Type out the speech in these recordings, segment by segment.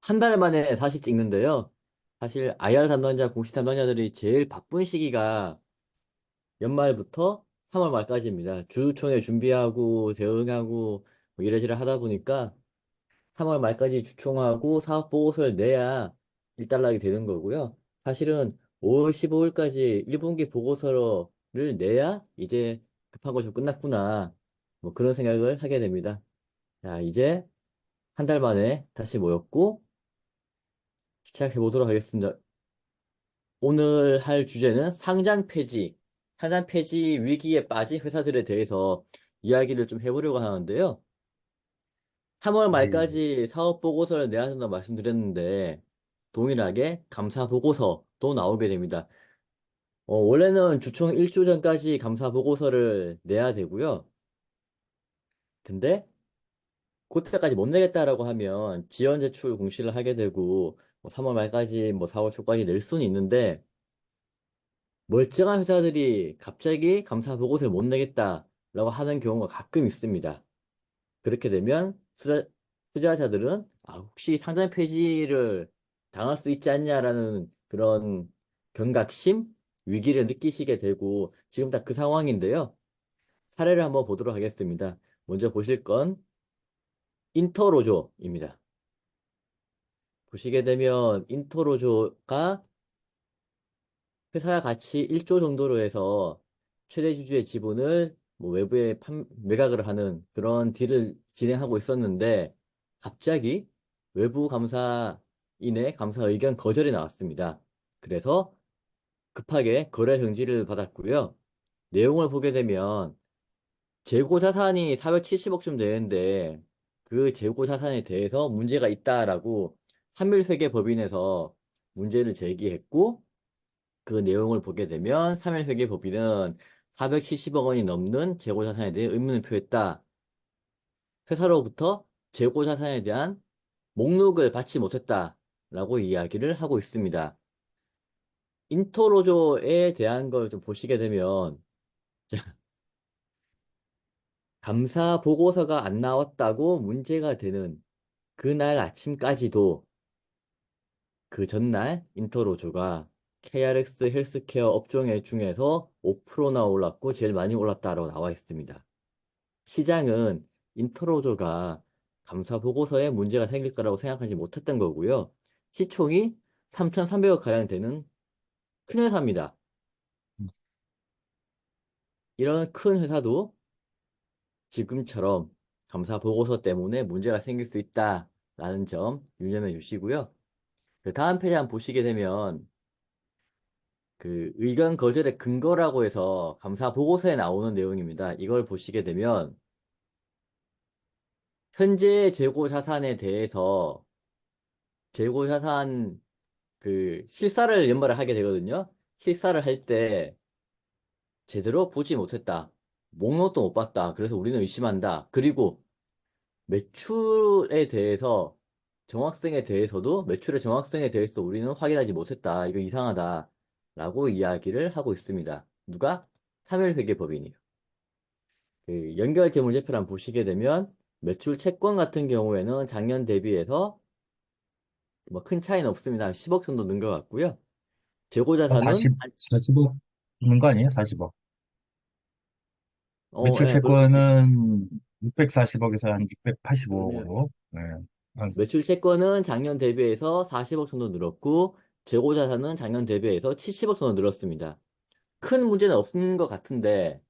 한 달 만에 다시 찍는데요. 사실 IR 담당자, 공시 담당자들이 제일 바쁜 시기가 연말부터 3월 말까지입니다. 주주총회 준비하고 대응하고 뭐 이래저래 하다 보니까 3월 말까지 주총하고 사업 보고서를 내야 일단락이 되는 거고요. 사실은 5월 15일까지 1분기 보고서를 내야 이제 급한 거 좀 끝났구나. 뭐 그런 생각을 하게 됩니다. 자, 이제 한 달 만에 다시 모였고 시작해 보도록 하겠습니다. 오늘 할 주제는 상장 폐지, 상장 폐지 위기에 빠진 회사들에 대해서 이야기를 좀 해보려고 하는데요. 3월 예. 말까지 사업 보고서를 내야 한다고 말씀드렸는데, 동일하게 감사 보고서도 나오게 됩니다. 원래는 주총 1주 전까지 감사 보고서를 내야 되고요. 근데 그때까지 못 내겠다라고 하면 지연 제출 공시를 하게 되고, 3월 말까지, 4월 초까지 낼 수는 있는데, 멀쩡한 회사들이 갑자기 감사 보고서를 못 내겠다라고 하는 경우가 가끔 있습니다. 그렇게 되면 투자자들은 혹시 상장 폐지를 당할 수 있지 않냐라는 그런 경각심, 위기를 느끼시게 되고 지금 딱 그 상황인데요. 사례를 한번 보도록 하겠습니다. 먼저 보실 건 인터로조입니다. 보시게 되면 인터로조가 회사 가치 1조 정도로 해서 최대 주주의 지분을 외부에 매각을 하는 그런 딜을 진행하고 있었는데 갑자기 외부 감사인의 감사 의견 거절이 나왔습니다. 그래서 급하게 거래 정지를 받았고요. 내용을 보게 되면 재고 자산이 470억쯤 되는데 그 재고 자산에 대해서 문제가 있다라고 삼일회계법인에서 문제를 제기했고 그 내용을 보게 되면 3일 회계법인은 470억 원이 넘는 재고자산에 대해 의문을 표했다. 회사로부터 재고자산에 대한 목록을 받지 못했다라고 이야기를 하고 있습니다. 인토로조에 대한 걸 좀 보시게 되면 감사 보고서가 안 나왔다고 문제가 되는 그날 아침까지도 그 전날 인터로조가 KRX 헬스케어 업종의 중에서 5%나 올랐고 제일 많이 올랐다고 나와 있습니다. 시장은 인터로조가 감사 보고서에 문제가 생길 거라고 생각하지 못했던 거고요. 시총이 3,300억 가량 되는 큰 회사입니다. 이런 큰 회사도 지금처럼 감사 보고서 때문에 문제가 생길 수 있다라는 점 유념해 주시고요. 그 다음 페이지 한번 보시게 되면 그 의견 거절의 근거라고 해서 감사 보고서에 나오는 내용입니다. 이걸 보시게 되면 현재 재고 자산에 대해서 재고 자산 그 실사를 연말에 하게 되거든요. 실사를 할 때 제대로 보지 못했다. 목록도 못 봤다. 그래서 우리는 의심한다. 그리고 매출에 대해서 정확성에 대해서도 매출의 정확성에 대해서 우리는 확인하지 못했다. 이거 이상하다. 라고 이야기를 하고 있습니다. 누가? 3일회계법인이요. 그 연결 재무제표를 한번 보시게 되면 매출 채권 같은 경우에는 작년 대비해서 뭐 큰 차이는 없습니다. 한 10억 정도 는 것 같고요. 재고자산은 40억 있는 거 아니에요? 40억. 매출 예, 채권은 640억에서 한 그러면 685억으로. 네. 한 매출 채권은 작년 대비해서 40억 정도 늘었고, 재고자산은 작년 대비해서 70억 정도 늘었습니다. 큰 문제는 없는 것 같은데,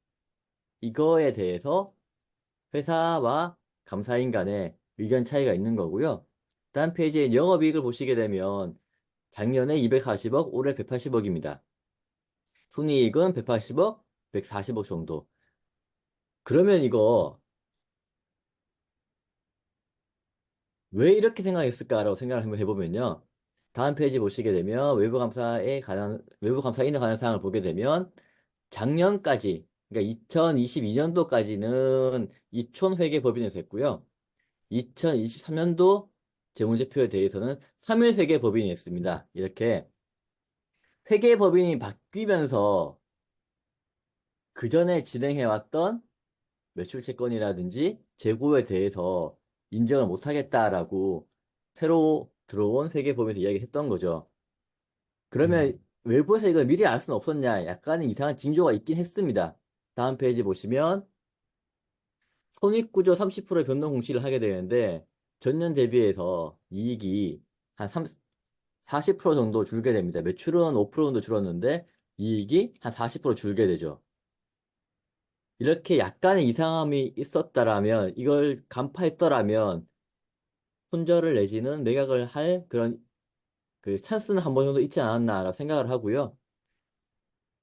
이거에 대해서 회사와 감사인 간에 의견 차이가 있는 거고요. 다음 페이지에 영업이익을 보시게 되면, 작년에 240억, 올해 180억입니다. 순이익은 180억, 140억 정도. 그러면 이거 왜 이렇게 생각했을까라고 생각을 한번 해보면요. 다음 페이지 보시게 되면 외부 감사인에 관한 사항을 보게 되면 작년까지, 그러니까 2022년도까지는 이촌회계법인에서 했고요. 2023년도 재무제표에 대해서는 3일회계법인이 했습니다. 이렇게 회계법인이 바뀌면서 그 전에 진행해왔던 매출채권이라든지 재고에 대해서 인정을 못하겠다라고 새로 들어온 회계법에서 이야기했던 거죠. 그러면 음. 외부에서 이걸 미리 알 수는 없었냐? 약간의 이상한 징조가 있긴 했습니다. 다음 페이지 보시면 손익구조 30%의 변동 공시를 하게 되는데 전년 대비해서 이익이 한 40% 정도 줄게 됩니다. 매출은 5% 정도 줄었는데 이익이 한 40% 줄게 되죠. 이렇게 약간의 이상함이 있었다라면 이걸 간파했더라면 손절을 내지는 매각을 할 그런 그 찬스는 한 번 정도 있지 않았나라고 생각을 하고요.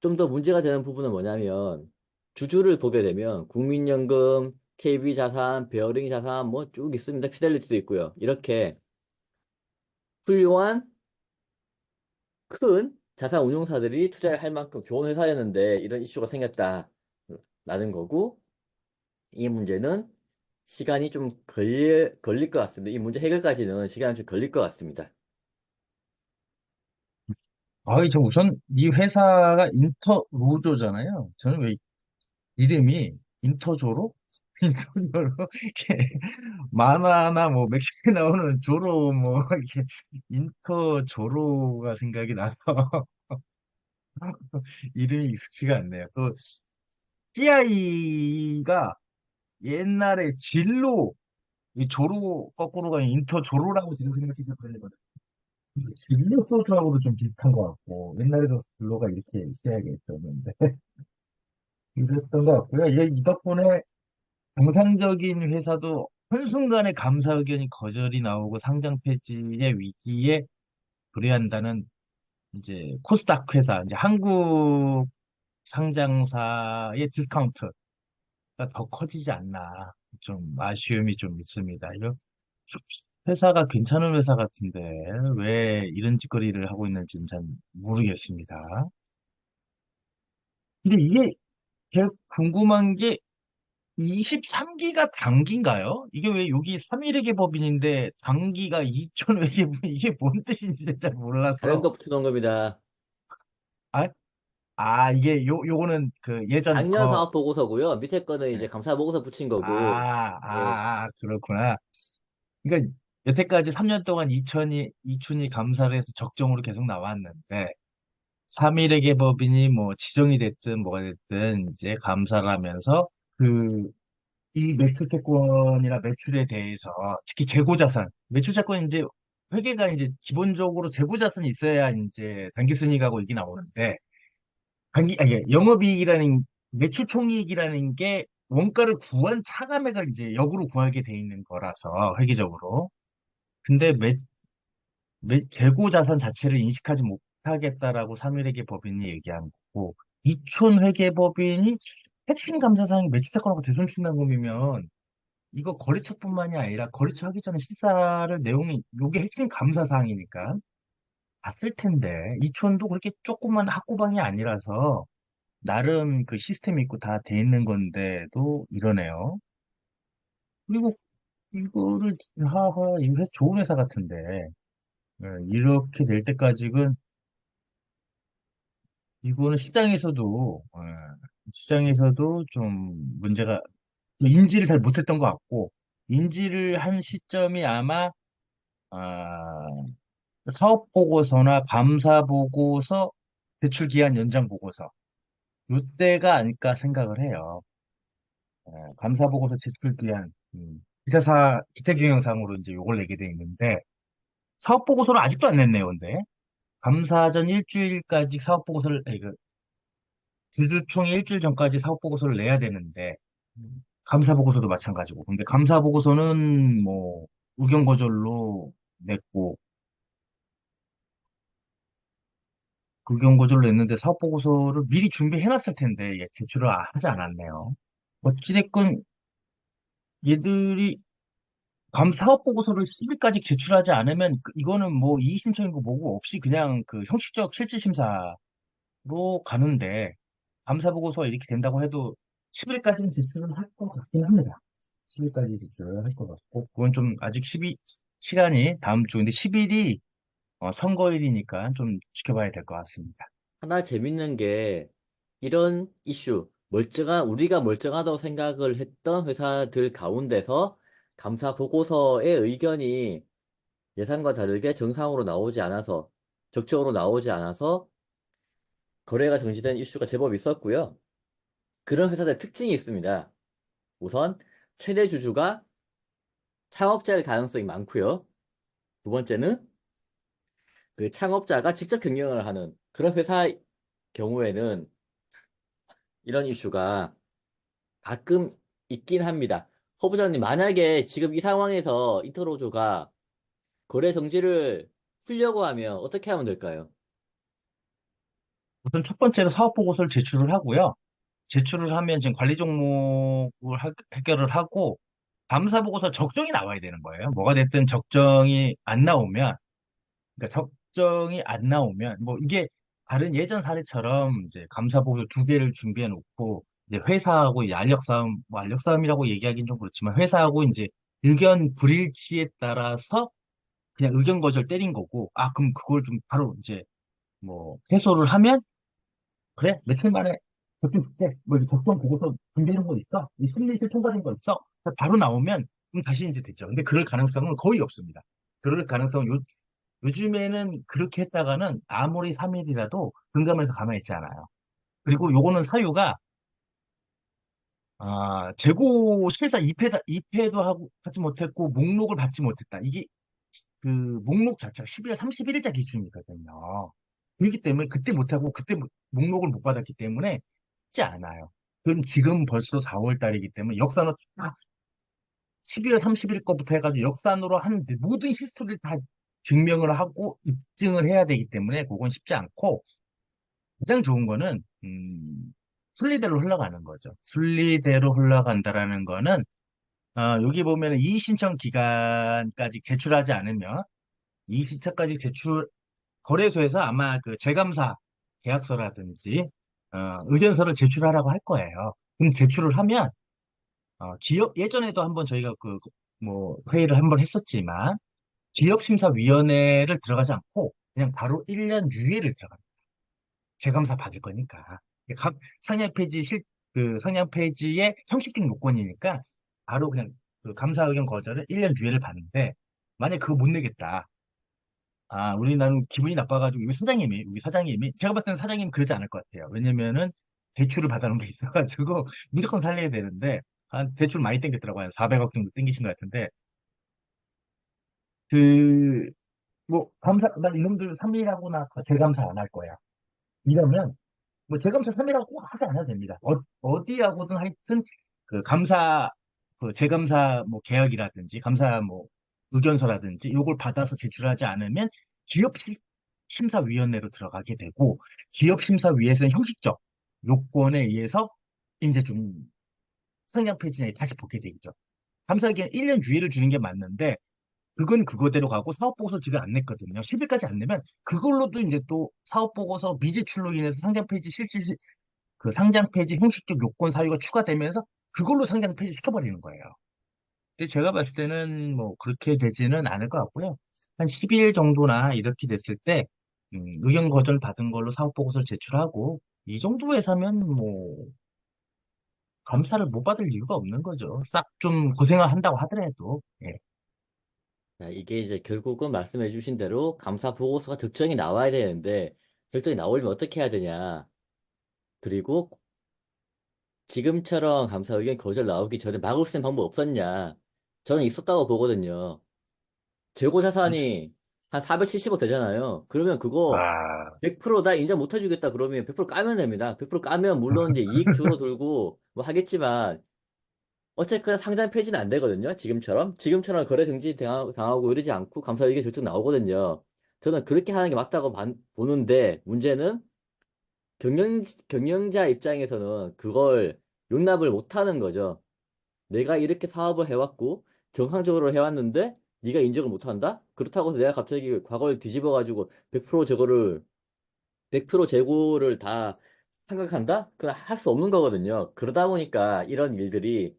좀 더 문제가 되는 부분은 뭐냐면 주주를 보게 되면 국민연금, KB자산, 베어링자산 뭐 쭉 있습니다. 피델리티도 있고요. 이렇게 훌륭한 큰 자산 운용사들이 투자를 할 만큼 좋은 회사였는데 이런 이슈가 생겼다라는 거고 이 문제는 시간이 좀 걸릴 것 같습니다. 이 문제 해결까지는 시간이 좀 걸릴 것 같습니다. 저 우선 이 회사가 인터로조잖아요. 저는 왜 이름이 인터조로? 인터조로? 이렇게 만화나 뭐 맥주에 나오는 조로 뭐 이렇게 인터조로가 생각이 나서 이름이 익숙치가 않네요. 또 CI가 옛날에 진로 이 조로 거꾸로 가면 인터조로라고 지금 생각해서 그러는 거예요. 진로 소주하고도 좀 비슷한 것 같고 옛날에도 진로가 이렇게 시작이 있었는데 이랬던 것 같고요. 이 덕분에 정상적인 회사도 한순간에 감사 의견이 거절이 나오고 상장 폐지의 위기에 불이한다는 이제 코스닥 회사, 이제 한국 상장사의 디스카운트가 더 커지지 않나 좀 아쉬움이 좀 있습니다. 이거 회사가 괜찮은 회사 같은데 왜 이런 짓거리를 하고 있는지는 잘 모르겠습니다. 근데 이게 제가 궁금한 게 23기가 단기인가요? 이게 왜 여기 3일회계 법인인데 단기가 2,000회계 법인 이게 뭔 뜻인지 잘 몰라서. 자연도 붙여놓은 겁니다. 아, 이게 요거는 그 예전 작년 거. 사업 보고서고요. 밑에 거는 이제 네. 감사 보고서 붙인 거고, 예, 그렇구나. 그러니까 여태까지 3년 동안 이춘이 감사를 해서 적정으로 계속 나왔는데 3일회계 법인이 뭐 지정이 됐든 뭐가 됐든 이제 감사를 하면서 그 이 매출채권이나 매출에 대해서 특히 재고자산, 매출채권 이제 회계가 이제 기본적으로 재고자산이 있어야 이제 당기순이익하고 이게 나오는데 영업이익이라는 매출총이익이라는 게 원가를 구한 차감액을 이제 역으로 구하게 돼 있는 거라서 회계적으로. 근데 재고자산 자체를 인식하지 못하겠다라고 삼일회계 법인이 얘기한 거고 이촌회계법인이 핵심 감사사항이 매출채권하고 대손충당금이면 이거 거래처뿐만이 아니라 거래처 하기 전에 실사를 내용이 요게 핵심 감사 사항이니까 봤을 텐데 이촌도 그렇게 조그만 학구방이 아니라서 나름 그 시스템이 있고 다 돼 있는 건데도 이러네요. 그리고 이거를 하하 이 회사 좋은 회사 같은데 이렇게 될 때까지는 이거는 시장에서도 좀 문제가 인지를 잘 못했던 것 같고 인지를 한 시점이 아마 아, 사업 보고서나 감사 보고서, 대출 기한 연장 보고서, 요때가 아닐까 생각을 해요. 감사 보고서 제출 기한, 기타 경영상으로 이제 요걸 내게 돼 있는데, 사업 보고서는 아직도 안 냈네요, 근데. 감사 전 일주일까지 사업 보고서를, 주주총회 일주일 전까지 사업 보고서를 내야 되는데, 감사 보고서도 마찬가지고. 근데 감사 보고서는 뭐, 의견 거절로 냈고, 의견 거절로 냈는데 사업 보고서를 미리 준비해 놨을 텐데 예, 제출을 하지 않았네요. 어찌됐건 얘들이 사업 보고서를 10일까지 제출하지 않으면 이거는 뭐 이의 신청이고 뭐고 없이 그냥 그 형식적 실질 심사로 가는데 감사 보고서 이렇게 된다고 해도 10일까지는 제출을 할 것 같긴 합니다. 10일까지 제출을 할 것 같고 그건 좀 아직 12 시간이 다음 주인데 10일이 선거일이니까 좀 지켜봐야 될 것 같습니다. 하나 재밌는 게 이런 이슈, 우리가 멀쩡하다고 생각을 했던 회사들 가운데서 감사 보고서의 의견이 예상과 다르게 정상으로 나오지 않아서, 적정으로 나오지 않아서 거래가 정지된 이슈가 제법 있었고요. 그런 회사들 특징이 있습니다. 우선 최대 주주가 창업자일 가능성이 많고요. 두 번째는 그 창업자가 직접 경영을 하는 그런 회사의 경우에는 이런 이슈가 가끔 있긴 합니다. 허 부장님, 만약에 지금 이 상황에서 이터로조가 거래 정지를 풀려고 하면 어떻게 하면 될까요? 우선 첫 번째로 사업 보고서를 제출을 하고요. 제출을 하면 지금 관리 종목을 해결을 하고 감사 보고서 적정이 나와야 되는 거예요. 뭐가 됐든 적정이 안 나오면, 그러니까 적정이 안 나오면 뭐 이게 다른 예전 사례처럼 이제 감사 보고서 두 개를 준비해 놓고 이제 회사하고 이제 알력 싸움, 뭐 알력 싸움이라고 얘기하기는 좀 그렇지만 회사하고 이제 의견 불일치에 따라서 그냥 의견 거절 때린 거고, 아 그럼 그걸 좀 바로 이제 뭐 해소를 하면, 그래 며칠 만에 적정 축제 뭐 이렇게 적정 보고서 준비해놓은 거 있어? 이 심리실 통과된 거 있어? 바로 나오면 그럼 다시 이제 됐죠. 근데 그럴 가능성은 거의 없습니다. 그럴 가능성은 요즘에는 그렇게 했다가는 아무리 3일이라도 금감원에서 가만히 있지 않아요. 그리고 요거는 사유가 재고 실사 2패도 하지 못했고 목록을 받지 못했다. 이게 그 목록 자체가 12월 31일자 기준이거든요. 그렇기 때문에 그때 못하고 그때 목록을 못 받았기 때문에 쉽지 않아요. 그럼 지금 벌써 4월 달이기 때문에 역산으로 딱 12월 30일 거부터 해가지고 역산으로 한 모든 히스토리를 다 증명을 하고 입증을 해야 되기 때문에 그건 쉽지 않고, 가장 좋은 거는 순리대로 흘러가는 거죠. 순리대로 흘러간다라는 거는 여기 보면은 이의신청 기간까지 제출하지 않으면 이의신청까지 제출 거래소에서 아마 그 재감사 계약서라든지 의견서를 제출하라고 할 거예요. 그럼 제출을 하면 기업 예전에도 한번 저희가 그 뭐 회의를 한번 했었지만 기업심사위원회를 들어가지 않고 그냥 바로 1년 유예를 들어갑니다. 재감사 받을 거니까. 각 상향 페이지 그 상향 페이지의 형식적 요건이니까 바로 그냥 그 감사 의견 거절을 1년 유예를 받는데, 만약 그거 못 내겠다. 우리 나는 기분이 나빠가지고 우리 사장님이 제가 봤을 때는 사장님 그러지 않을 것 같아요. 왜냐면은 대출을 받아놓은 게 있어가지고 무조건 살려야 되는데 대출 많이 땡겼더라고요. 한 400억 정도 땡기신 것 같은데 그 뭐 난 이놈들 3일하고나 재감사 안 할 거야. 이러면 뭐 재감사 3일하고 꼭 하지 않아도 됩니다. 어디하고든 하여튼 그 감사 그 재감사 뭐 계약이라든지 감사 뭐 의견서라든지 요걸 받아서 제출하지 않으면 기업 심사위원회로 들어가게 되고, 기업 심사위에서는 형식적 요건에 의해서 이제 좀 성향 폐지에 다시 보게 되죠. 감사하기엔 1년 유예를 주는 게 맞는데 그건 그거대로 가고 사업보고서 지금 안 냈거든요. 10일까지 안 내면 그걸로도 이제 또 사업보고서 미제출로 인해서 상장 폐지 그 상장 폐지 형식적 요건 사유가 추가되면서 그걸로 상장 폐지 시켜버리는 거예요. 근데 제가 봤을 때는 뭐 그렇게 되지는 않을 것 같고요. 한 10일 정도나 이렇게 됐을 때 의견 거절 받은 걸로 사업보고서를 제출하고 이 정도 회사면 뭐 감사를 못 받을 이유가 없는 거죠. 싹 좀 고생을 한다고 하더라도. 예. 자, 이게 이제 결국은 말씀해 주신 대로 감사 보고서가 적정이 나와야 되는데, 적정이 나오려면 어떻게 해야 되냐. 그리고 지금처럼 감사 의견 거절 나오기 전에 막을 수 있는 방법 없었냐. 저는 있었다고 보거든요. 재고 그렇죠. 자산이 한 470억 되잖아요. 그러면 그거 아, 100%나 인정 못 해주겠다 그러면 100% 까면 됩니다. 100% 까면 물론 이제 이익 줄어들고 뭐 하겠지만 어쨌거나 상장 폐지는 안 되거든요. 지금처럼 거래 정지 당하고 이러지 않고 감사 의견 절대 나오거든요. 저는 그렇게 하는 게 맞다고 보는데 문제는 경영자 입장에서는 그걸 용납을 못 하는 거죠. 내가 이렇게 사업을 해왔고 정상적으로 해왔는데 네가 인정을 못 한다? 그렇다고 해서 내가 갑자기 과거를 뒤집어 가지고 100% 저거를 100% 재고를 다 생각한다? 그건 할 수 없는 거거든요. 그러다 보니까 이런 일들이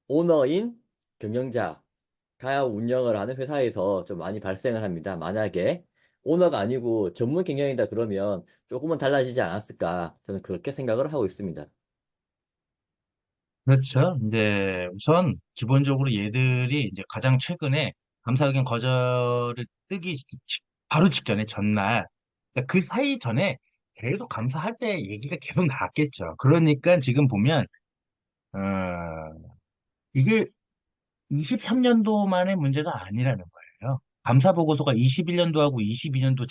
오너인 경영자가 운영을 하는 회사에서 좀 많이 발생을 합니다. 만약에 오너가 아니고 전문 경영이다 그러면 조금은 달라지지 않았을까? 저는 그렇게 생각을 하고 있습니다. 그렇죠. 이제 우선 기본적으로 얘들이 이제 가장 최근에 감사 의견 거절을 바로 직전에 전날 그러니까 그 사이 전에 계속 감사할 때 얘기가 계속 나왔겠죠. 그러니까 지금 보면 어, 이게 23년도만의 문제가 아니라는 거예요. 감사 보고서가 21년도하고 22년도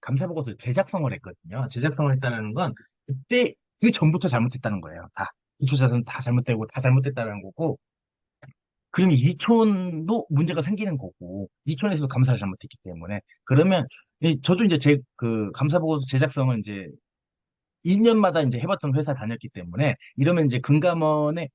감사 보고서 제작성을 했거든요. 제작성을 했다는 건 그때 그 전부터 잘못했다는 거예요. 다 기초자산 다 잘못되고 다 잘못됐다는 거고 그러면 이촌도 문제가 생기는 거고, 이촌에서도 감사를 잘못했기 때문에. 그러면, 저도 이제 그 감사보고서 제작성을 이제 2년마다 이제 해봤던 회사 다녔기 때문에, 이러면 이제 금감원의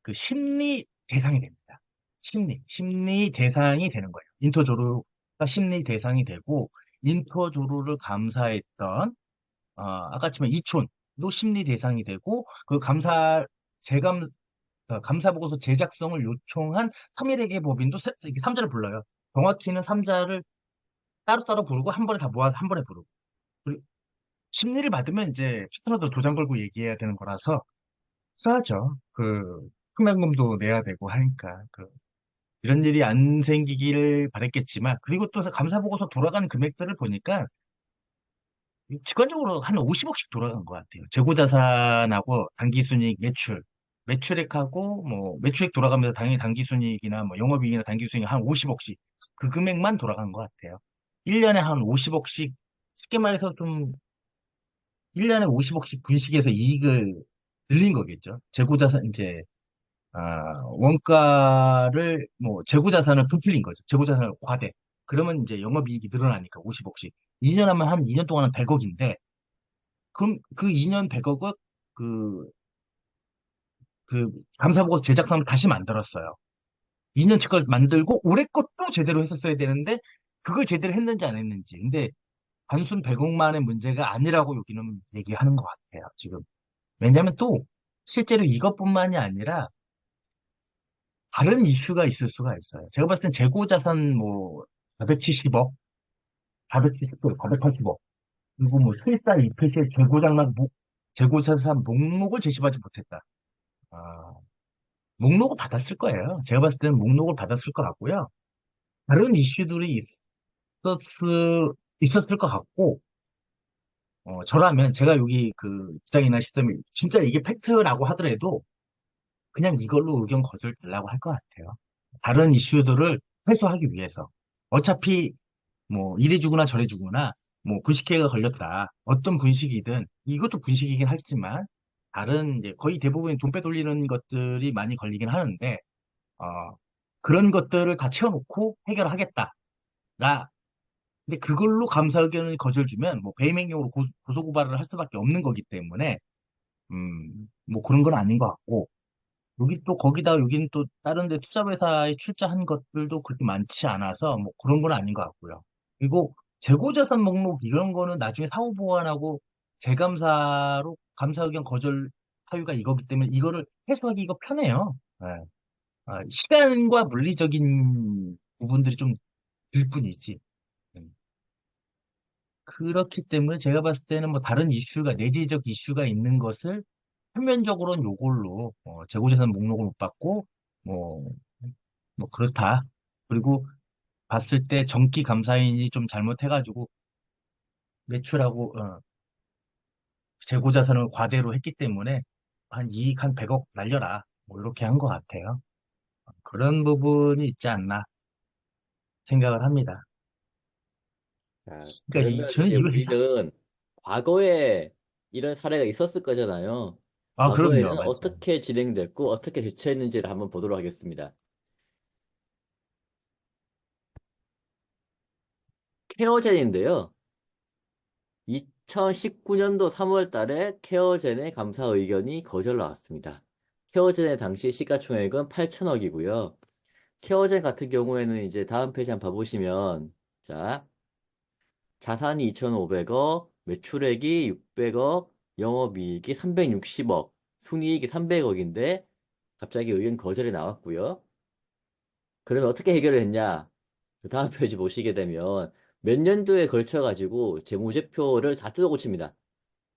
그 심리 대상이 됩니다. 심리 대상이 되는 거예요. 인터조로가 심리 대상이 되고, 인터조로를 감사했던, 아까 지만 이촌도 심리 대상이 되고, 그 재감, 감사보고서 제작성을 요청한 3일회계 법인도 이렇게 삼자를 불러요. 정확히는 삼자를 따로따로 부르고 한 번에 다 모아서 한 번에 부르고. 그리고 심리를 받으면 이제 파트너도 도장 걸고 얘기해야 되는 거라서 싸죠. 큰만금도 내야 되고 하니까. 이런 일이 안 생기기를 바랬겠지만, 그리고 또 감사보고서 돌아가는 금액들을 보니까 직관적으로 한 50억씩 돌아간 것 같아요. 재고자산하고 단기순이익 매출액하고 뭐 매출액 돌아가면서 당연히 단기순이익이나 뭐 영업이익이나 단기순이익 한 50억씩 그 금액만 돌아간 것 같아요. 1년에 한 50억씩 쉽게 말해서 좀 1년에 50억씩 분식해서 이익을 늘린 거겠죠. 재고자산 이제 원가를 뭐 재고자산을 부풀린 거죠. 재고자산을 과대. 그러면 이제 영업이익이 늘어나니까 50억씩. 2년 하면 한 2년 동안은 100억인데 그럼 그 2년 100억을 그, 그 감사보고서 제작상을 다시 만들었어요. 2년치 걸 만들고 올해 것도 제대로 했었어야 되는데 그걸 제대로 했는지 안 했는지. 근데 단순 100억만의 문제가 아니라고 여기는 얘기하는 것 같아요, 지금. 왜냐하면 또 실제로 이것뿐만이 아니라 다른 이슈가 있을 수가 있어요. 제가 봤을 땐 재고자산 뭐 470억, 470억, 480억, 그리고 뭐 실사 2패시의 재고자산 목록을 제시하지 못했다. 아, 목록을 받았을 거예요. 제가 봤을 때는 목록을 받았을 것 같고요. 다른 이슈들이 있었을 것 같고, 저라면 제가 여기 그 부장이나 시스템이 진짜 이게 팩트라고 하더라도 그냥 이걸로 의견 거절 달라고 할 것 같아요. 다른 이슈들을 해소하기 위해서. 어차피 뭐 이래 주거나 저래 주거나 뭐 분식회가 걸렸다. 어떤 분식이든 이것도 분식이긴 하지만 다른 이제 거의 대부분 돈 빼돌리는 것들이 많이 걸리긴 하는데 어, 그런 것들을 다 채워놓고 해결하겠다. 근데 그걸로 감사 의견을 거절 주면 뭐 배임행위로 고소고발을 할 수밖에 없는 거기 때문에 뭐 그런 건 아닌 것 같고 여기 또 거기다 여기는 또 다른 데 투자회사에 출자한 것들도 그렇게 많지 않아서 뭐 그런 건 아닌 것 같고요. 그리고 재고자산 목록 이런 거는 나중에 사후 보완하고 재감사로 감사 의견 거절 사유가 이거기 때문에 이거를 해소하기 이거 편해요. 네. 시간과 물리적인 부분들이 좀 들 뿐이지. 음. 그렇기 때문에 제가 봤을 때는 뭐 다른 이슈가, 내재적 이슈가 있는 것을 표면적으로는 요걸로, 재고재산 목록을 못 받고, 뭐, 뭐, 그렇다. 그리고 봤을 때 정기 감사인이 좀 잘못해가지고 매출하고, 재고자산을 과대로 했기 때문에 한 이익 한 100억 날려라. 뭐, 이렇게 한 것 같아요. 그런 부분이 있지 않나 생각을 합니다. 자, 그러니까 그러면 저는 이제 이거 우리는 과거에 이런 사례가 있었을 거잖아요. 그럼요. 과거에는 맞죠. 어떻게 진행됐고 어떻게 대처했는지를 한번 보도록 하겠습니다. 케어젠인데요. 2019년도 3월 달에 케어젠의 감사 의견이 거절 나왔습니다. 케어젠의 당시 시가총액은 8천억이고요. 케어젠 같은 경우에는 이제 다음 페이지 한번 봐보시면, 자, 자산이 2,500억, 매출액이 600억, 영업이익이 360억, 순이익이 300억인데 갑자기 의견 거절이 나왔고요. 그러면 어떻게 해결을 했냐? 그 다음 페이지 보시게 되면 몇 년도에 걸쳐가지고 재무제표를 다 뜯어 고칩니다.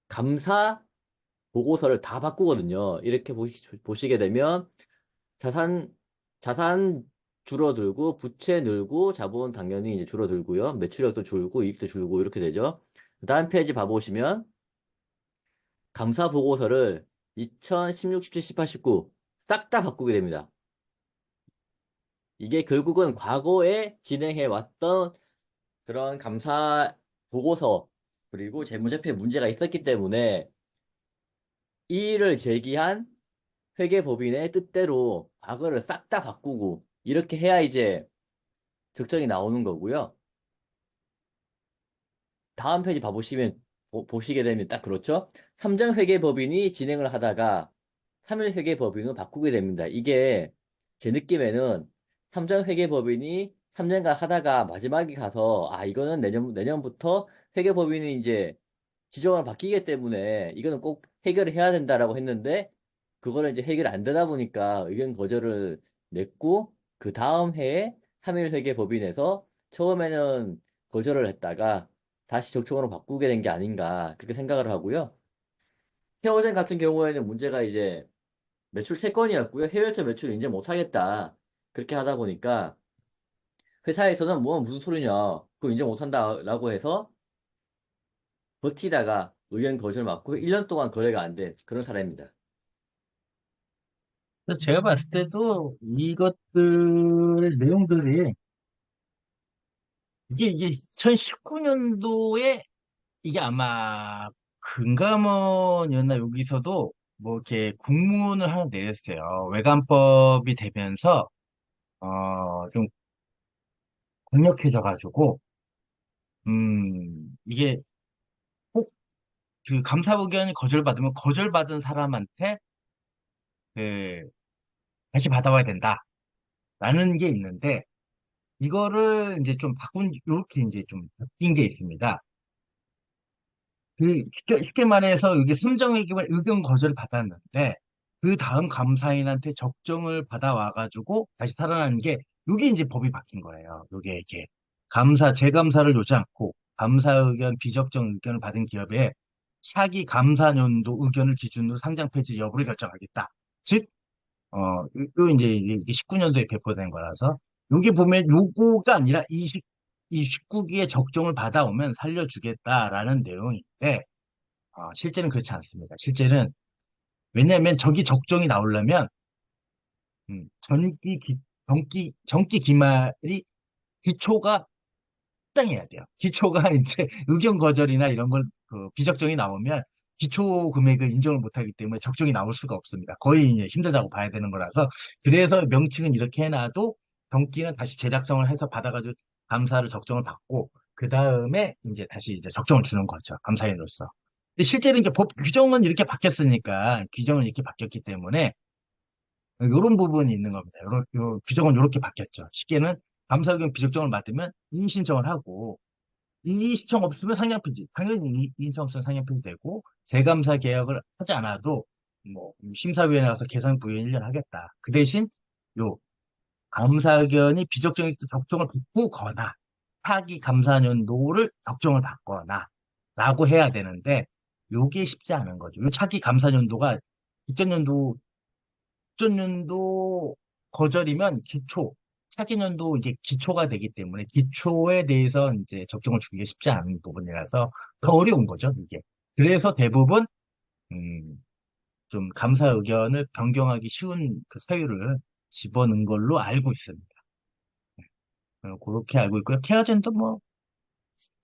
감사 보고서를 다 바꾸거든요. 이렇게 보시게 되면 자산, 자산 줄어들고 부채 늘고 자본 당연히 이제 줄어들고요. 매출력도 줄고 이익도 줄고 이렇게 되죠. 다음 페이지 봐보시면 감사 보고서를 2016, 17, 18, 19 싹 다 바꾸게 됩니다. 이게 결국은 과거에 진행해 왔던 그런 감사 보고서 그리고 재무제표에 문제가 있었기 때문에 이의를 제기한 회계법인의 뜻대로 과거를 싹 다 바꾸고 이렇게 해야 이제 적정이 나오는 거고요. 다음 페이지 봐보시면 보시게 되면 딱 그렇죠. 삼정회계법인이 진행을 하다가 3일회계법인으로 바꾸게 됩니다. 이게 제 느낌에는 삼정회계법인이 3년간 하다가 마지막에 가서 아 이거는 내년부터 회계법인이 이제 지정을 바뀌기 때문에 이거는 꼭 해결을 해야 된다라고 했는데 그거를 이제 해결 안 되다 보니까 의견 거절을 냈고 그 다음 해에 3일회계법인에서 처음에는 거절을 했다가 다시 적촉으로 바꾸게 된 게 아닌가 그렇게 생각을 하고요. 헤어젠 같은 경우에는 문제가 이제 매출 채권이었고요. 해외자 매출을 인제 못하겠다. 그렇게 하다 보니까 회사에서는 뭐 무슨 소리냐. 그거 인제 못한다라고 해서 버티다가 의견 거절 맞고 1년 동안 거래가 안 된 그런 사례입니다. 그래서 제가 봤을 때도 이것들 내용들이 이게 2019년도에 이게 아마 금감원이었나 여기서도 뭐 이렇게 공문을 하나 내렸어요. 외관법이 되면서 좀 강력해져가지고 이게 꼭 그 감사 의견이 거절받으면 거절받은 사람한테 그 다시 받아와야 된다라는 게 있는데 이거를 이제 좀 바꾼 요렇게 이제 좀 바뀐 게 있습니다. 쉽게 말해서 이게 심정의견 의견 거절을 받았는데 그 다음 감사인한테 적정을 받아와가지고 다시 살아나는 게 이게 이제 법이 바뀐 거예요. 요게 이게 재감사를 요지 않고 감사 의견, 비적정 의견을 받은 기업에 차기 감사년도 의견을 기준으로 상장 폐지 여부를 결정하겠다. 즉, 이제 이게 19년도에 배포된 거라서 요게 보면 요거가 아니라 이 19기에 적정을 받아오면 살려주겠다라는 내용인데 실제는 그렇지 않습니다. 실제는 왜냐하면 저기 적정이 나오려면 정기 기말이 기초가 합당해야 돼요. 기초가 이제 의견 거절이나 이런 걸 그 비적정이 나오면 기초 금액을 인정을 못하기 때문에 적정이 나올 수가 없습니다. 거의 이제 힘들다고 봐야 되는 거라서 그래서 명칭은 이렇게 해놔도 정기는 다시 제작성을 해서 받아가지고 감사를 적정을 받고 그 다음에 이제 다시 이제 적정을 주는 거죠. 감사인으로서. 근데 실제로 이제 법 규정은 이렇게 바뀌었으니까 규정은 이렇게 바뀌었기 때문에 이런 부분이 있는 겁니다. 요 규정은 이렇게 바뀌었죠. 쉽게는 감사 의견 비적정을 받으면 이의 신청을 하고 이의 신청 없으면 상향폐지. 당연히 이의 신청 없으면 상향폐지 되고 재감사 계약을 하지 않아도 뭐 심사위원회 가서 계산 부여 1년 하겠다. 그 대신 요 감사 의견이 비적정에 적정을 바꾸거나 차기 감사년도를 적정을 받거나 라고 해야 되는데 요게 쉽지 않은 거죠. 요 차기 감사년도가 국전년도 거절이면 차기년도 이제 기초가 되기 때문에 기초에 대해서 이제 적정을 주기가 쉽지 않은 부분이라서 더 어려운 거죠, 이게. 그래서 대부분, 음, 좀 감사 의견을 변경하기 쉬운 그 사유를 집어넣은 걸로 알고 있습니다. 그렇게 알고 있고요. 케어젠도 뭐,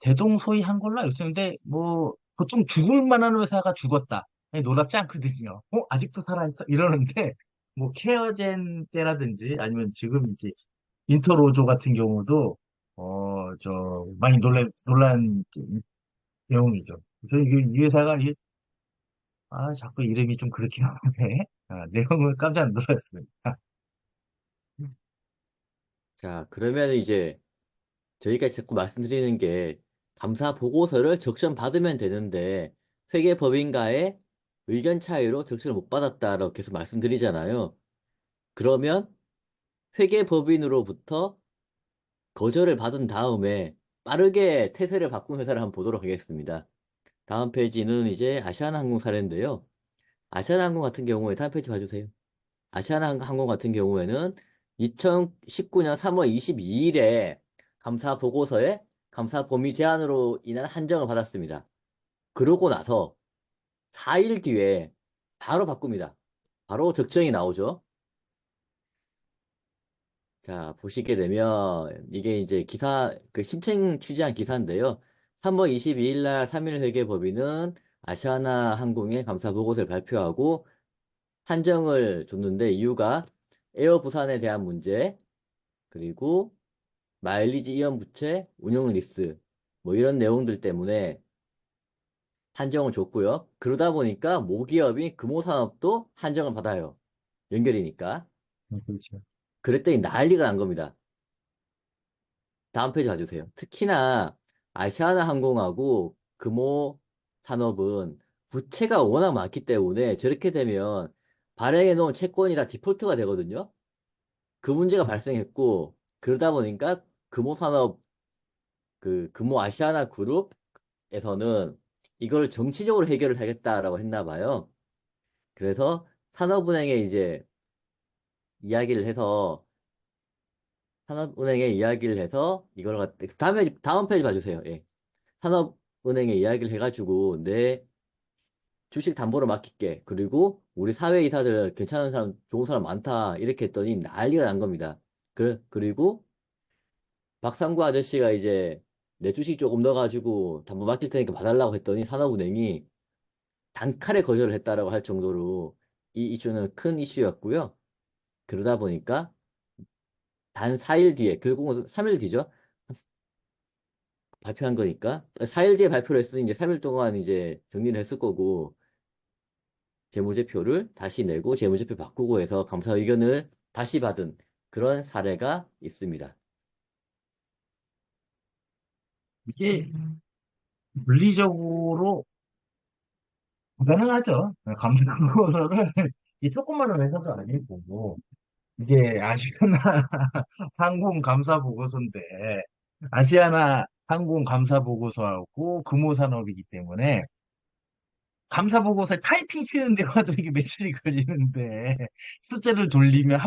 대동소이한 걸로 알고 있는데, 뭐, 보통 죽을 만한 의사가 죽었다. 아니, 놀랍지 않거든요. 아직도 살아있어? 이러는데, 뭐, 케어젠 때라든지, 아니면 지금 이제, 인터로조 같은 경우도, 많이 놀란 내용이죠. 그래서 이 회사가, 자꾸 이름이 좀 그렇게 나오네. 내용을 깜짝 놀랐습니다. 자, 그러면 이제 저희가 자꾸 말씀드리는 게 감사 보고서를 적정 받으면 되는데 회계법인과의 의견 차이로 적정을 못 받았다라고 계속 말씀드리잖아요. 그러면 회계법인으로부터 거절을 받은 다음에 빠르게 태세를 바꾼 회사를 한번 보도록 하겠습니다. 다음 페이지는 이제 아시아나항공 사례인데요. 아시아나항공 같은 경우에 다음 페이지 봐주세요. 아시아나항공 같은 경우에는 2019년 3월 22일에 감사 보고서에 감사 범위 제한으로 인한 한정을 받았습니다. 그러고 나서 4일 뒤에 바로 바꿉니다. 바로 적정이 나오죠. 자, 보시게 되면 이게 이제 그 심층 취재한 기사인데요. 3월 22일 날 3일 회계법인은 아시아나 항공의 감사 보고서를 발표하고 한정을 줬는데 이유가 에어 부산에 대한 문제, 그리고 마일리지 이연 부채, 운용 리스, 뭐 이런 내용들 때문에 한정을 줬고요. 그러다 보니까 모기업인 금호산업도 한정을 받아요. 연결이니까. 그렇죠. 그랬더니 난리가 난 겁니다. 다음 페이지 가주세요. 특히나 아시아나 항공하고 금호 산업은 부채가 워낙 많기 때문에 저렇게 되면 발행해 놓은 채권이 다 디폴트가 되거든요. 그 문제가 발생했고, 그러다 보니까 금호 산업, 금호 아시아나 그룹에서는 이걸 정치적으로 해결을 하겠다라고 했나 봐요. 그래서 산업은행에 이제 이야기를 해서 산업은행에 이야기를 해서 다음 페이지 봐주세요. 예. 산업은행에 이야기를 해가지고 내 주식 담보로 맡길게. 그리고 우리 사회 이사들 괜찮은 사람, 좋은 사람 많다. 이렇게 했더니 난리가 난 겁니다. 그리고 박상구 아저씨가 이제 내 주식 조금 넣어가지고 담보 맡길 테니까 봐달라고 했더니 산업은행이 단칼에 거절을 했다라고 할 정도로 이 이슈는 큰 이슈였고요. 그러다 보니까 단 4일 뒤에, 결국은 3일 뒤죠. 발표한 거니까. 4일 뒤에 발표를 했으니 이제 3일 동안 이제 정리를 했을 거고, 재무제표를 다시 내고 재무제표 바꾸고 해서 감사 의견을 다시 받은 그런 사례가 있습니다. 이게 물리적으로 불가능하죠. 감사보고서를 이 조그마한 회사도 아니고 이게 아시아나 항공 감사 보고서인데 아시아나 항공 감사 보고서하고 금호산업이기 때문에 감사 보고서에 타이핑 치는 데마도 이게 며칠이 걸리는데 숫자를 돌리면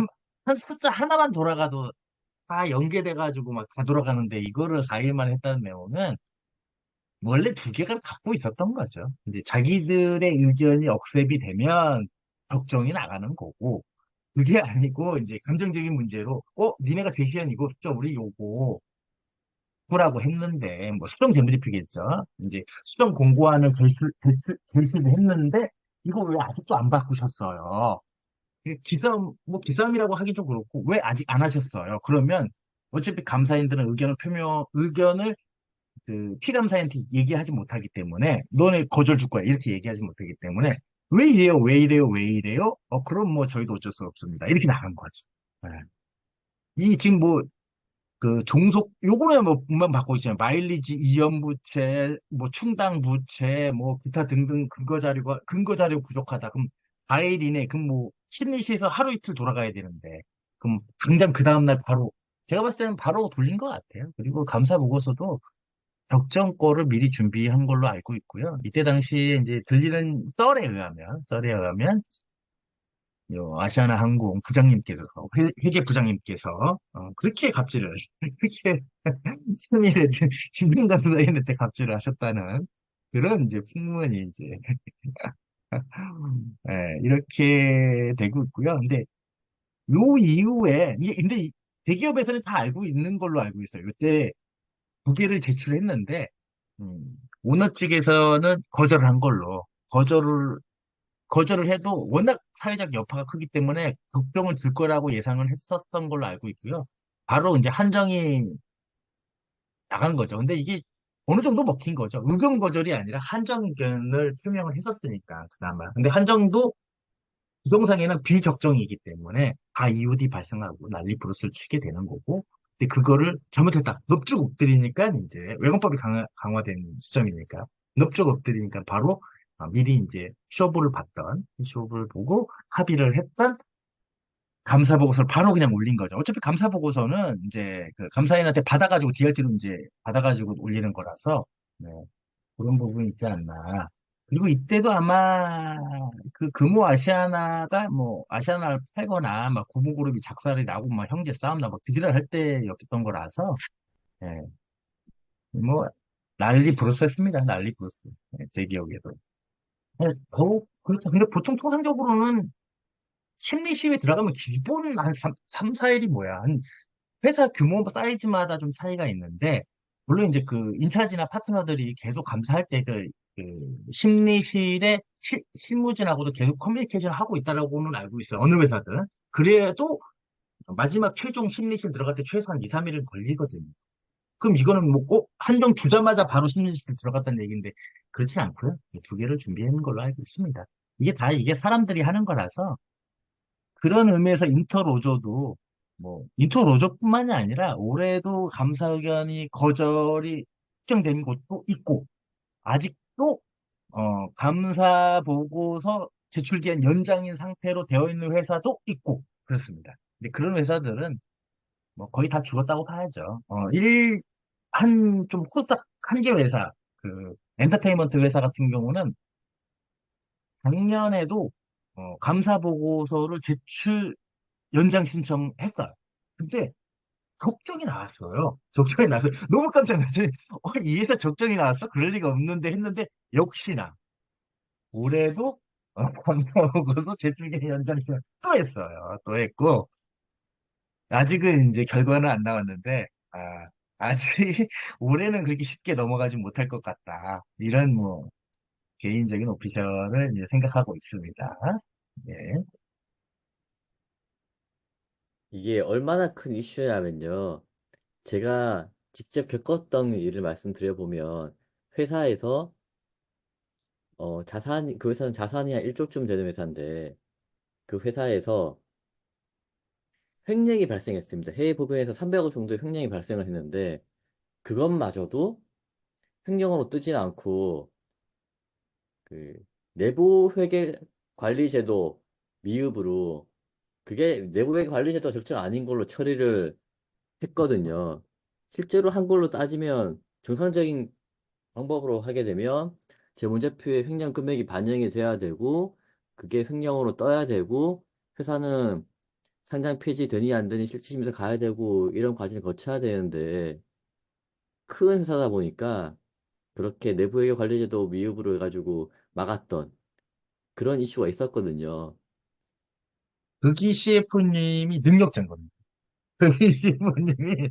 한 숫자 하나만 돌아가도 다 연계돼가지고 막 다 돌아가는데 이거를 4일 만에 했다는 내용은 원래 두 개가 갖고 있었던 거죠. 이제 자기들의 의견이 억셉이 되면 적정이 나가는 거고, 그게 아니고, 이제 감정적인 문제로, 니네가 제시한 이거 숫자 우리 요거 구라고 했는데, 뭐 수정 대문제표겠죠. 이제 수정 공고안을 제시를 했는데, 이거 왜 아직도 안 바꾸셨어요? 이게 기싸움이라고 하긴 좀 그렇고, 왜 아직 안 하셨어요? 그러면 어차피 감사인들은 의견을 피감사한테 얘기하지 못하기 때문에 너네 거절 줄 거야 이렇게 얘기하지 못하기 때문에 왜 이래요 왜 이래요 왜 이래요 그럼 뭐 저희도 어쩔 수 없습니다 이렇게 나간 거죠. 예. 이 지금 뭐 그 종속 요거는 뭐 분만 받고 있잖아요. 마일리지 이연 부채 뭐 충당 부채 뭐 기타 등등 근거 자료 부족하다 그럼 4일 이내 그럼 뭐 심리시에서 하루 이틀 돌아가야 되는데 그럼 당장 그 다음날 바로 제가 봤을 때는 바로 돌린 것 같아요. 그리고 감사 보고서도 적정 거를 미리 준비한 걸로 알고 있고요. 이때 당시에 이제 들리는 썰에 의하면, 아시아나 항공 부장님께서, 회계 부장님께서, 그렇게 갑질을, 그렇게 3일에 진행감사했는데 갑질을 하셨다는 그런 이제 풍문이 이제, 이렇게 되고 있고요. 근데 요 이후에, 근데 대기업에서는 다 알고 있는 걸로 알고 있어요. 이때 두 개를 제출했는데, 오너 측에서는 거절을 한 걸로, 거절을 해도 워낙 사회적 여파가 크기 때문에 걱정을 줄 거라고 예상을 했었던 걸로 알고 있고요. 바로 이제 한정이 나간 거죠. 근데 이게 어느 정도 먹힌 거죠. 의견 거절이 아니라 한정 의견을 표명을 했었으니까, 그나마. 근데 한정도 부동산에는 비적정이기 때문에 다 이웃이 발생하고 난리 부르스를 치게 되는 거고, 근데 그거를 잘못했다. 넙죽 엎드리니까 이제 외권법이 강화된 시점이니까 넙죽 엎드리니까 바로 미리 이제 쇼부를 보고 합의를 했던 감사 보고서를 바로 그냥 올린 거죠. 어차피 감사 보고서는 이제 그 감사인한테 받아가지고 DRT로 이제 받아가지고 올리는 거라서 네, 그런 부분이 있지 않나. 그리고 이때도 아마 그 금호 아시아나가 뭐 아시아나를 팔거나 막 구보그룹이 작살이 나고 막 형제 싸움나 막 그지랄 할 때였던 거라서 예, 뭐 난리 부르스였습니다. 난리 부르스. 예, 제 기억에도. 예, 더욱 그렇다. 근데 보통 통상적으로는 심리 시위에 들어가면 기본 한 3, 4일이 뭐야. 회사 규모 사이즈마다 좀 차이가 있는데, 물론 이제 그 인차지나 파트너들이 계속 감사할 때 그 심리실의 실무진하고도 계속 커뮤니케이션을 하고 있다라고는 알고 있어요. 어느 회사든. 그래도 마지막 최종 심리실 들어갈 때 최소한 2, 3일은 걸리거든요. 그럼 이거는 뭐 꼭 한 병 두자마자 바로 심리실 들어갔다는 얘기인데, 그렇지 않고요. 두 개를 준비하는 걸로 알고 있습니다. 이게 사람들이 하는 거라서, 그런 의미에서 인터로저도 뭐 인터로저뿐만이 아니라 올해도 감사 의견이 거절이 확정된 곳도 있고 아직도 감사 보고서 제출기한 연장인 상태로 되어 있는 회사도 있고 그렇습니다. 근데 그런 회사들은 뭐 거의 다 죽었다고 봐야죠. 한 좀 코스닥 한 개 회사 그 엔터테인먼트 회사 같은 경우는 작년에도 감사 보고서를 제출 연장 신청했어요. 근데 적정이 나왔어요. 적정이 나왔어요. 너무 깜짝 놀랐어요. 이 회사 적정이 나왔어? 그럴 리가 없는데 했는데 역시나 올해도 감사하고도 제출계 연장 신청 또 했어요. 또 했고 아직은 이제 결과는 안 나왔는데 아직 올해는 그렇게 쉽게 넘어가지 못할 것 같다. 이런 뭐 개인적인 오피셜을 이제 생각하고 있습니다. 예. 이게 얼마나 큰 이슈냐면요. 제가 직접 겪었던 일을 말씀드려보면, 회사에서, 그 회사는 자산이 한 1조쯤 되는 회사인데, 그 회사에서 횡령이 발생했습니다. 해외 법인에서 300억 정도의 횡령이 발생을 했는데, 그것마저도 횡령으로 뜨진 않고, 그, 내부 회계 관리 제도 미흡으로, 그게 내부 회계 관리 제도가 적정 아닌 걸로 처리를 했거든요. 실제로 한 걸로 따지면 정상적인 방법으로 하게 되면 재무제표에 횡령 금액이 반영이 돼야 되고 그게 횡령으로 떠야 되고 회사는 상장 폐지되니 안 되니 실질심사 가야 되고 이런 과정을 거쳐야 되는데 큰 회사다 보니까 그렇게 내부회계 관리제도 미흡으로 해가지고 막았던 그런 이슈가 있었거든요. 극이 CF님이 능력자인 겁니다. 극이 CF님이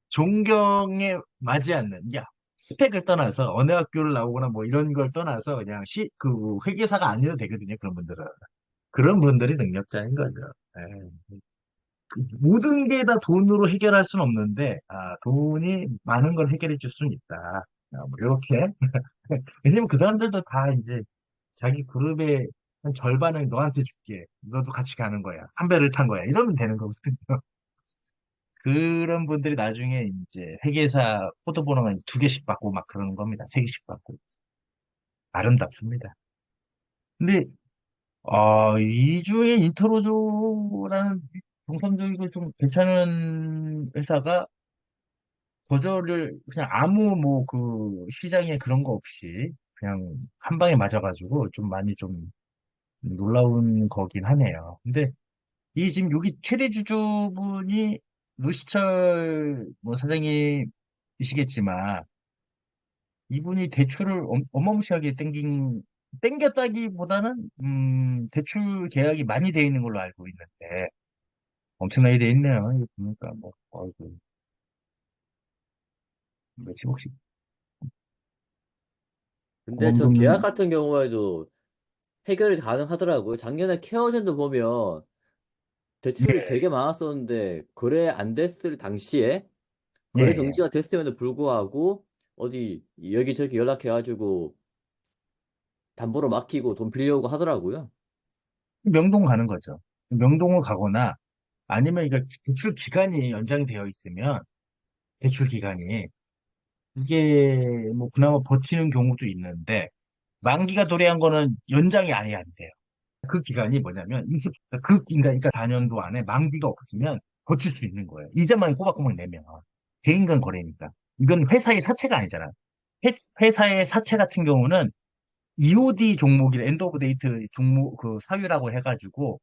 존경에 맞지 않는, 야, 스펙을 떠나서 어느 학교를 나오거나 뭐 이런 걸 떠나서 그냥 그 회계사가 아니어도 되거든요, 그런 분들은. 그런 분들이 능력자인 거죠. 예. 모든 게 다 돈으로 해결할 수는 없는데, 돈이 많은 걸 해결해 줄 수는 있다. 뭐 이렇게. 왜냐면 그 사람들도 다 이제 자기 그룹의 한 절반은 너한테 줄게. 너도 같이 가는 거야. 한 배를 탄 거야. 이러면 되는 거거든요. 그런 분들이 나중에 이제 회계사 코드번호가 이제 두 개씩 받고 막 그러는 겁니다. 세 개씩 받고. 아름답습니다. 근데, 이 중에 인터로조라는 동성적이고 좀 괜찮은 회사가 거절을 그냥 아무 뭐 그 시장에 그런 거 없이 그냥 한 방에 맞아가지고 좀 많이 좀 놀라운 거긴 하네요. 근데 이 지금 여기 최대 주주분이 노시철 뭐 사장님이시겠지만 이분이 대출을 어마무시하게 땡겼다기보다는 대출 계약이 많이 돼 있는 걸로 알고 있는데 엄청나게 돼 있네요. 이거 보니까 뭐 어이구 몇십억씩 근데 저 계약 어마무시한 같은 경우에도 해결이 가능하더라고요. 작년에 케어젠도 보면 대출이 예, 되게 많았었는데 거래 안 됐을 당시에 예, 거래 예. 정지가 됐음에도 불구하고 어디 여기저기 연락해가지고 담보로 맡기고 돈 빌려오고 하더라고요. 명동 가는 거죠. 명동을 가거나 아니면 이거 대출 기간이 연장이 되어 있으면 대출 기간이 이게 뭐 그나마 버티는 경우도 있는데 만기가 도래한 거는 연장이 아예 안 돼요. 그 기간이 뭐냐면 그러니까 4년도 안에 만기가 없으면 버틸 수 있는 거예요. 이자만 꼬박꼬박 내면 개인 간 거래니까 이건 회사의 사채가 아니잖아. 회사의 사채 같은 경우는 EOD 종목이 엔드 오브 데이트 종목 그 사유라고 해가지고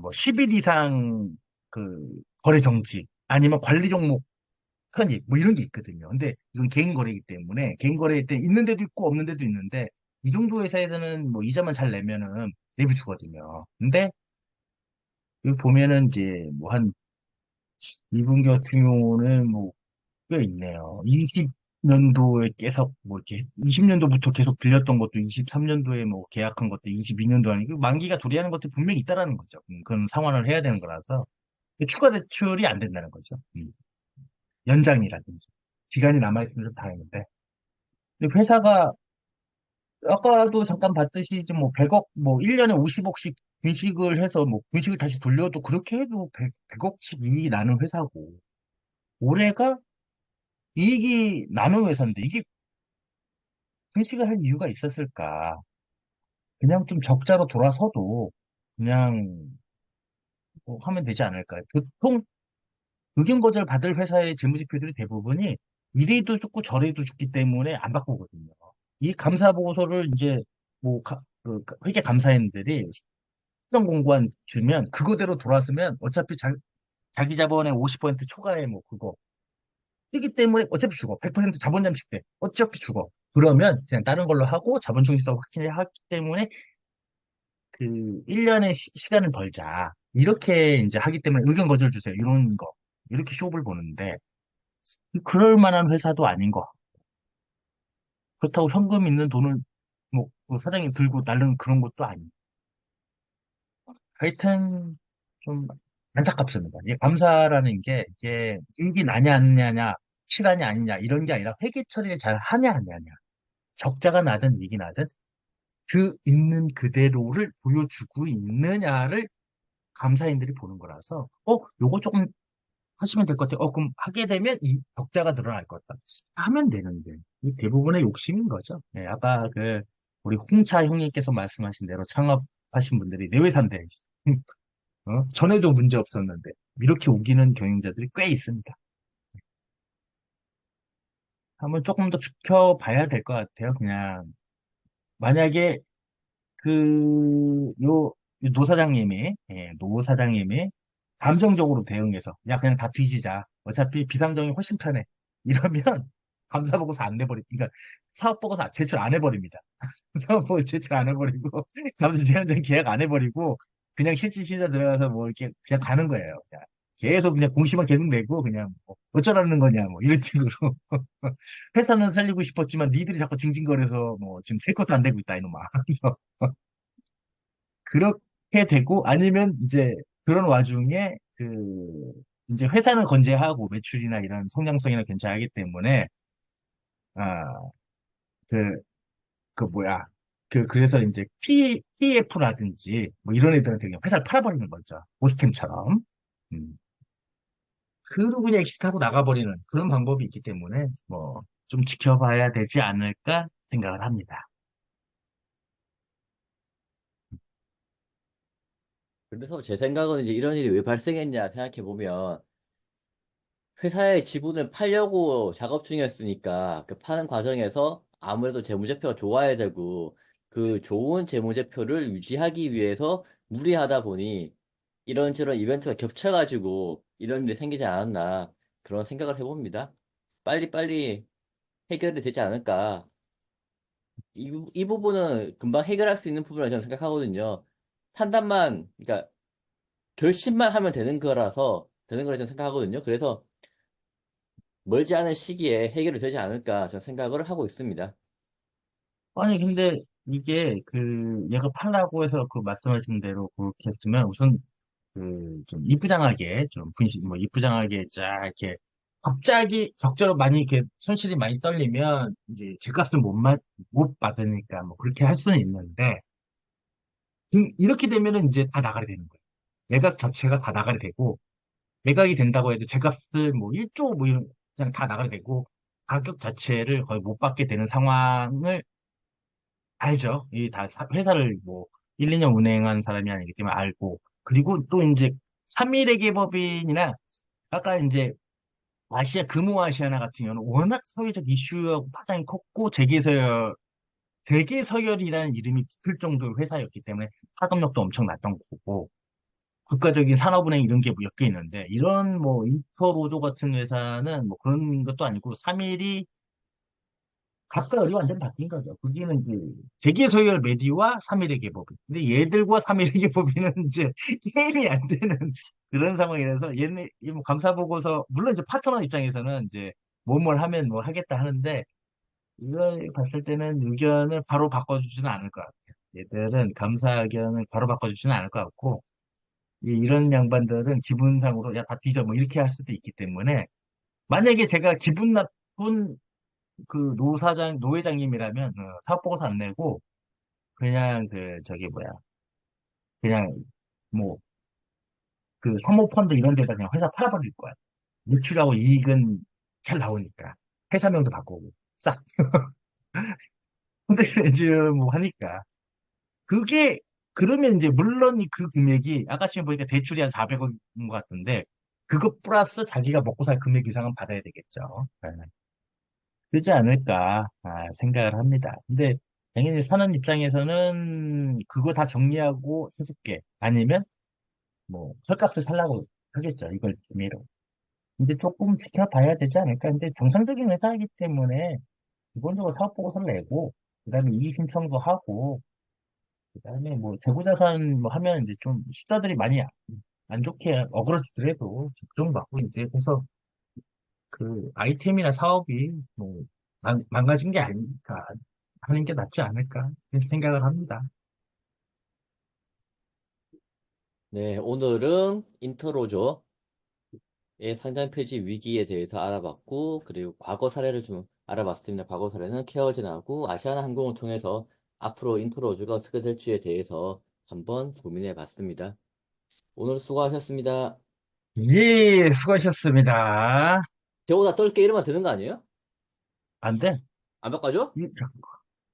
뭐 10일 이상 그 거래 정지 아니면 관리 종목 편입 뭐 이런 게 있거든요. 근데 이건 개인 거래이기 때문에 개인 거래일 때 있는 데도 있고 없는 데도 있는데 이 정도 회사에서는 뭐 이자만 잘 내면은 랩이 주거든요. 근데 여기 보면은 이제 뭐 한 이분 같은 경우는 뭐 꽤 있네요. 20년도에 계속 뭐 이렇게 20년도부터 계속 빌렸던 것도 23년도에 뭐 계약한 것도 22년도 아니고 만기가 도래하는 것도 분명히 있다라는 거죠. 그런 상환을 해야 되는 거라서 추가 대출이 안 된다는 거죠. 연장이라든지 기간이 남아있으면 좀 다행인데 근데 회사가 아까도 잠깐 봤듯이 이제 뭐 100억 뭐 1년에 50억씩 분식을 해서 뭐 분식을 다시 돌려도 그렇게 해도 100억씩 이익이 나는 회사고 올해가 이익이 나는 회사인데 이게 분식을 할 이유가 있었을까? 그냥 좀 적자로 돌아서도 그냥 뭐 하면 되지 않을까요? 보통 의견 거절 받을 회사의 재무제표들이 대부분이 이래도 죽고 저래도 죽기 때문에 안 바꾸거든요. 이 감사 보고서를 이제 뭐 회계 감사인들이 수정 공고한 주면 그거대로 돌아서면 어차피 자기 자본의 50% 초과에 뭐 그거 뜨기 때문에 어차피 죽어. 100% 자본 잠식 돼. 어차피 죽어. 그러면 그냥 다른 걸로 하고 자본 충실성 확실히 하기 때문에 그 1년의 시간을 벌자. 이렇게 이제 하기 때문에 의견 거절 주세요. 이런 거. 이렇게 쇼를 보는데 그럴 만한 회사도 아닌 거. 그렇다고 현금 있는 돈을 뭐 사장이 들고 날르는 그런 것도 아니고. 하여튼 좀 안타깝습니다. 이 감사라는 게 이게 일이 나냐 안 나냐, 실하냐 아니냐 이런 게 아니라 회계 처리를 잘 하냐 안 하냐. 적자가 나든 이익이 나든 그 있는 그대로를 보여주고 있느냐를 감사인들이 보는 거라서 요거 조금 하시면 될 것 같아요. 그럼 하게 되면 이 적자가 늘어날 것 같다. 하면 되는데 이 대부분의 욕심인 거죠. 예, 아까 우리 홍차 형님께서 말씀하신 대로 창업하신 분들이 내 회사인데 전에도 문제 없었는데 이렇게 우기는 경영자들이 꽤 있습니다. 한번 조금 더 지켜봐야 될 것 같아요. 그냥 만약에 노 사장님이 노 사장님이 감정적으로 대응해서 야 그냥 다 뒤지자. 어차피 비상정이 훨씬 편해. 이러면 감사 보고서 안 내버리. 그러니까 사업 보고서 제출 안 해버립니다. 사업 보고 제출 안 해버리고 감사 제한전 계약 안 해버리고 그냥 실질 심사 들어가서 뭐 이렇게 그냥 가는 거예요. 그냥 계속 그냥 공시만 계속 내고 그냥 뭐 어쩌라는 거냐 뭐 이런 식으로 회사는 살리고 싶었지만 니들이 자꾸 징징거려서 뭐 지금 될 것도 안 되고 있다 이놈아. 그래서 그렇게 되고 아니면 이제 그런 와중에 이제 회사는 건재하고 매출이나 이런 성장성이나 괜찮하기 때문에 아, 그, 뭐야. 그래서 이제 PF라든지 뭐 이런 애들한테 그냥 회사를 팔아버리는 거죠. 오스템처럼. 음. 그리고 그냥 엑시트하고 나가버리는 그런 방법이 있기 때문에 뭐 좀 지켜봐야 되지 않을까 생각을 합니다. 그래서 제 생각은 이제 이런 일이 왜 발생했냐 생각해 보면 회사의 지분을 팔려고 작업 중이었으니까 그 파는 과정에서 아무래도 재무제표가 좋아야 되고 그 좋은 재무제표를 유지하기 위해서 무리하다 보니 이런저런 이벤트가 겹쳐가지고 이런 일이 생기지 않았나 그런 생각을 해봅니다. 빨리빨리 해결이 되지 않을까. 이 부분은 금방 해결할 수 있는 부분이라고 저는 생각하거든요. 판단만, 그러니까 결심만 하면 되는 거라 저는 생각하거든요. 그래서 멀지 않은 시기에 해결이 되지 않을까 저는 생각을 하고 있습니다. 아니, 근데 이게 얘가 팔라고 해서 말씀하신 대로 그렇게 했지만 우선 좀 이쁘장하게 좀 분식 뭐 이쁘장하게 쫙 이렇게 갑자기 적자로 많이 이렇게 손실이 많이 떨리면 이제 집값을 못 받으니까 뭐 그렇게 할 수는 있는데 이렇게 되면은 이제 다 나가게 되는 거예요. 매각 자체가 다 나가게 되고 매각이 된다고 해도 제값을 뭐 1조 뭐 이런 그냥 다 나가게 되고 가격 자체를 거의 못 받게 되는 상황을 알죠. 이 다 회사를 뭐 1, 2년 운행한 사람이 아니기 때문에 알고 그리고 또 이제 3일회계법인이나 아까 이제 금호아시아나 같은 경우는 워낙 사회적 이슈하고 파장이 컸고 재계에서 세계서열이라는 이름이 붙을 정도의 회사였기 때문에 파급력도 엄청 났던 거고, 국가적인 산업은행 이런 게 몇 개 있는데, 이런 뭐 인터로조 같은 회사는 뭐 그런 것도 아니고, 3일이 각각 열이 완전 바뀐 거죠. 거기는 이제 세계서열 메디와 3일의 개법이. 근데 얘들과 3일의 개법이는 이제 게임이 안 되는 그런 상황이라서 얘네 이뭐 감사 보고서 물론 이제 파트너 입장에서는 이제 뭐뭘 하면 뭐 하겠다 하는데 이걸 봤을 때는 의견을 바로 바꿔주지는 않을 것 같아요. 얘들은 감사 의견을 바로 바꿔주지는 않을 것 같고 이런 양반들은 기분상으로 야 다 뒤져 뭐 이렇게 할 수도 있기 때문에 만약에 제가 기분 나쁜 그 노회장님이라면 사업보고서 안 내고 그냥 그 저기 뭐야 그냥 뭐 그 사모펀드 이런 데다 그냥 회사 팔아버릴 거야. 매출하고 이익은 잘 나오니까 회사명도 바꾸고 싹. 근데 지금 뭐 하니까 그게 그러면 이제 물론 그 금액이 아까 지금 보니까 대출이 한 400억인 것 같은데 그거 플러스 자기가 먹고 살 금액 이상은 받아야 되겠죠. 네. 그러지 않을까 생각을 합니다. 근데 당연히 사는 입장에서는 그거 다 정리하고 수습게 아니면 뭐 헐값을 살라고 하겠죠. 이걸 기미로. 근데 조금 지켜봐야 되지 않을까. 근데 정상적인 회사이기 때문에 기본적으로 사업 보고서를 내고 그다음에 이의 신청도 하고 그다음에 뭐 재고자산 뭐 하면 이제 좀 숫자들이 많이 안 좋게 어그러지더라도 적정받고 이제 해서 그 아이템이나 사업이 뭐 망가진 게 아니니까 하는 게 낫지 않을까 그렇게 생각을 합니다. 네, 오늘은 인트로죠. 의 상장 폐지 위기에 대해서 알아봤고, 그리고 과거 사례를 좀 알아봤습니다. 과거 사례는 케어진하고 아시아나항공을 통해서 앞으로 인트로주가 어떻게 될지에 대해서 한번 고민해 봤습니다. 오늘 수고하셨습니다. 예, 수고하셨습니다. 저보다 떨게 이러면 되는 거 아니에요? 안 돼. 안 바꿔줘?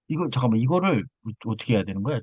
이거 잠깐만, 이거를 어떻게 해야 되는 거야?